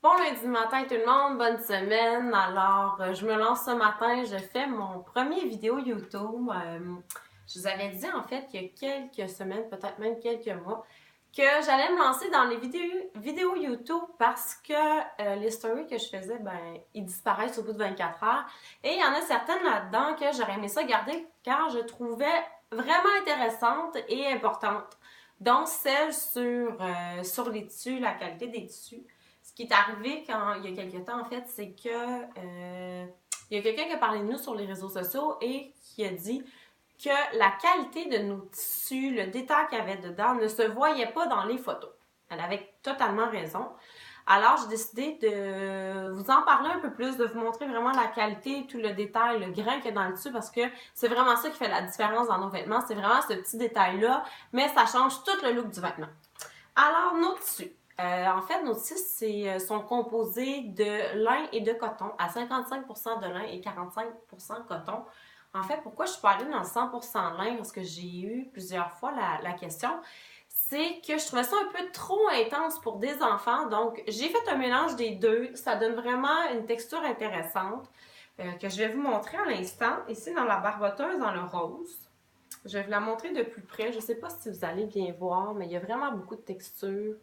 Bon lundi matin tout le monde, bonne semaine. Alors, je me lance ce matin, je fais mon premier vidéo YouTube. Je vous avais dit en fait il y a quelques semaines, peut-être même quelques mois, que j'allais me lancer dans les vidéos YouTube parce que les stories que je faisais, ils disparaissent au bout de 24 heures. Et il y en a certaines là-dedans que j'aurais aimé ça garder car je trouvais vraiment intéressantes et importantes. Donc celle sur les tissus, la qualité des tissus. Ce qui est arrivé il y a quelques temps, en fait, c'est que il y a quelqu'un qui a parlé de nous sur les réseaux sociaux et qui a dit que la qualité de nos tissus, le détail qu'il y avait dedans, ne se voyait pas dans les photos. Elle avait totalement raison. Alors, j'ai décidé de vous en parler un peu plus, de vous montrer vraiment la qualité, tout le détail, le grain qu'il y a dans le tissu, parce que c'est vraiment ça qui fait la différence dans nos vêtements. C'est vraiment ce petit détail-là, mais ça change tout le look du vêtement. Alors, nos tissus. En fait, nos tissus sont composés de lin et de coton, à 55% de lin et 45% coton. En fait, pourquoi je suis pas allée dans le 100% lin, parce que j'ai eu plusieurs fois la question, c'est que je trouvais ça un peu trop intense pour des enfants. Donc, j'ai fait un mélange des deux. Ça donne vraiment une texture intéressante que je vais vous montrer à l'instant, ici dans la barboteuse, dans le rose. Je vais vous la montrer de plus près. Je ne sais pas si vous allez bien voir, mais il y a vraiment beaucoup de texture.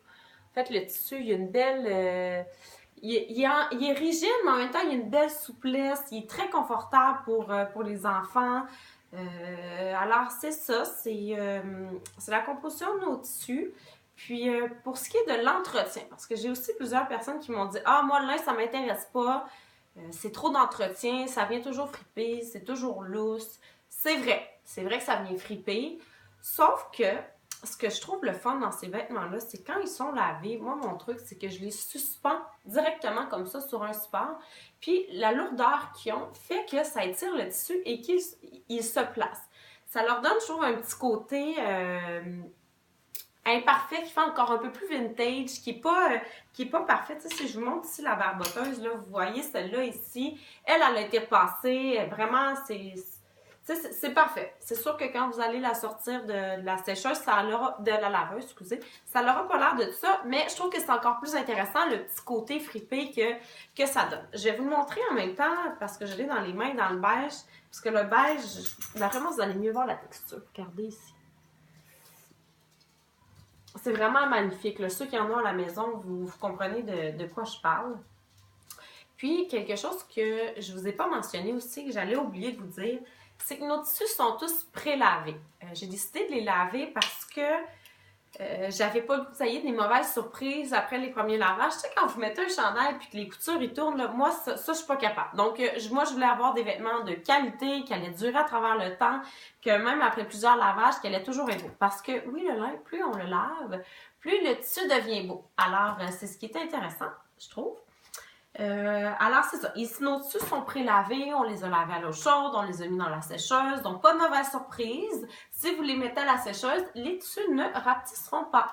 En fait, le tissu, il y a une belle... il est rigide, mais en même temps, il y a une belle souplesse. Il est très confortable pour les enfants. Alors, c'est ça. C'est la composition de nos tissus. Puis, pour ce qui est de l'entretien, parce que j'ai aussi plusieurs personnes qui m'ont dit « Ah, moi, le linge, ça m'intéresse pas. C'est trop d'entretien. Ça vient toujours friper. C'est toujours lousse. » C'est vrai. C'est vrai que ça vient friper. Sauf que ce que je trouve le fun dans ces vêtements-là, c'est quand ils sont lavés, moi, mon truc, c'est que je les suspends directement comme ça sur un support. Puis, la lourdeur qu'ils ont fait que ça étire le tissu et qu'il se place. Ça leur donne, je trouve, un petit côté imparfait, qui fait encore un peu plus vintage, qui est pas parfait. Tu sais, si je vous montre ici la barboteuse, là, vous voyez celle-là ici, elle a été repassée. Vraiment, c'est parfait. C'est sûr que quand vous allez la sortir de la sécheuse, de la laveuse, excusez, ça n'aura pas l'air de ça, mais je trouve que c'est encore plus intéressant le petit côté fripé que ça donne. Je vais vous le montrer en même temps parce que je l'ai dans les mains, dans le beige, parce que le beige, vraiment, vous allez mieux voir la texture. Regardez ici. C'est vraiment magnifique. Là. Ceux qui en ont à la maison, vous comprenez de quoi je parle. Puis, quelque chose que je ne vous ai pas mentionné aussi, que j'allais oublier de vous dire, c'est que nos tissus sont tous pré-lavés. J'ai décidé de les laver parce que j'avais pas le goût des mauvaises surprises après les premiers lavages. Tu sais, quand vous mettez un chandail puis que les coutures ils tournent, là, moi, ça, je suis pas capable. Donc, moi, je voulais avoir des vêtements de qualité, qui allaient durer à travers le temps, que même après plusieurs lavages, qui allaient toujours être beaux. Parce que, oui, le lin, plus on le lave, plus le tissu devient beau. Alors, c'est ce qui est intéressant, je trouve. Alors, c'est ça. Ici, nos tissus sont pré-lavés. On les a lavés à l'eau chaude. On les a mis dans la sécheuse. Donc, pas de mauvaise surprise. Si vous les mettez à la sécheuse, les tissus ne rapetisseront pas.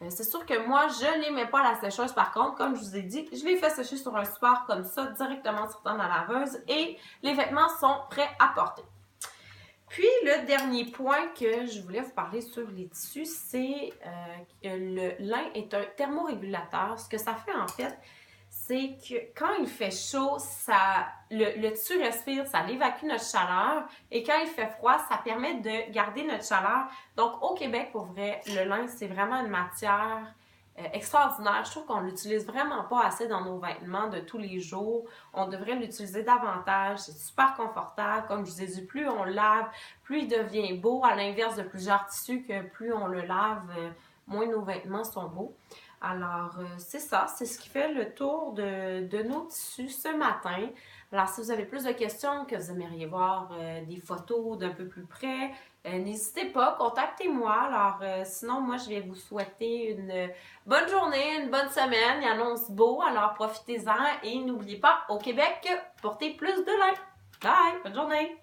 C'est sûr que moi, je les mets pas à la sécheuse. Par contre, comme je vous ai dit, je les fais sécher sur un support comme ça, directement sortant de la laveuse. Et les vêtements sont prêts à porter. Puis, le dernier point que je voulais vous parler sur les tissus, c'est que le lin est un thermorégulateur. Ce que ça fait, en fait, c'est que quand il fait chaud, le tissu respire, ça évacue notre chaleur. Et quand il fait froid, ça permet de garder notre chaleur. Donc, au Québec, pour vrai, le lin, c'est vraiment une matière extraordinaire. Je trouve qu'on l'utilise vraiment pas assez dans nos vêtements de tous les jours. On devrait l'utiliser davantage. C'est super confortable. Comme je vous ai dit, plus on le lave, plus il devient beau. À l'inverse de plusieurs tissus, que plus on le lave, moins nos vêtements sont beaux. Alors, c'est ça, c'est ce qui fait le tour de nos tissus ce matin. Alors, si vous avez plus de questions, que vous aimeriez voir des photos d'un peu plus près, n'hésitez pas, contactez-moi. Alors, sinon, moi, je vais vous souhaiter une bonne journée, une bonne semaine. Il annonce beau, alors profitez-en et n'oubliez pas, au Québec, portez plus de lin. Bye! Bonne journée!